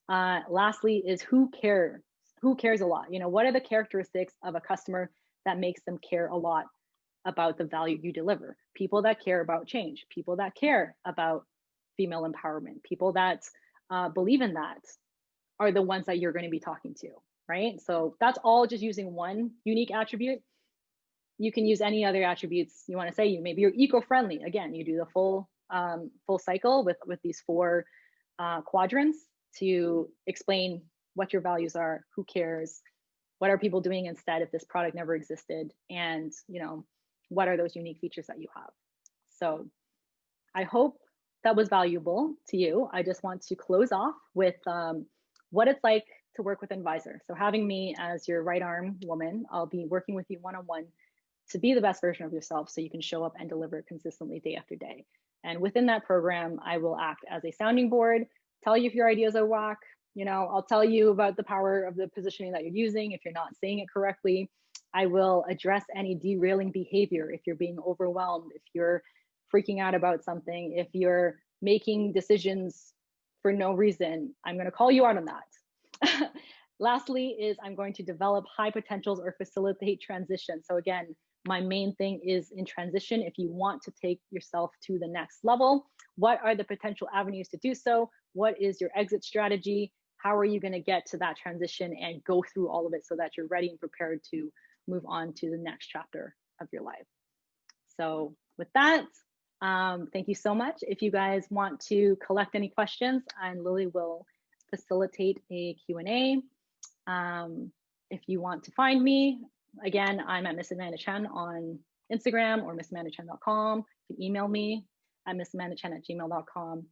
Lastly is who cares? Who cares a lot? You know, what are the characteristics of a customer that makes them care a lot about the value you deliver? People that care about change, people that care about female empowerment, people that believe in that are the ones that you're going to be talking to, right? So that's all just using one unique attribute. You can use any other attributes you want to say. Maybe you're eco-friendly. Again, you do the full cycle with these 4 quadrants to explain what your values are, who cares, what are people doing instead if this product never existed, and you know, what are those unique features that you have. So I hope that was valuable to you. I just want to close off with what it's like to work with an advisor. So having me as your right arm woman, I'll be working with you one-on-one to be the best version of yourself so you can show up and deliver consistently day after day. And within that program, I will act as a sounding board, tell you if your ideas are whack. You know, I'll tell you about the power of the positioning that you're using if you're not saying it correctly. I will address any derailing behavior if you're being overwhelmed, if you're freaking out about something, if you're making decisions for no reason. I'm going to call you out on that. Lastly is I'm going to develop high potentials or facilitate transition. So again, my main thing is in transition. If you want to take yourself to the next level, what are the potential avenues to do so? What is your exit strategy? How are you going to get to that transition and go through all of it so that you're ready and prepared to move on to the next chapter of your life? So with that, thank you so much. If you guys want to collect any questions, and Lily will facilitate a Q&A. If you want to find me, again, I'm at Miss Amanda Chen on Instagram or missamandachan.com. You can email me at missamandachan@gmail.com.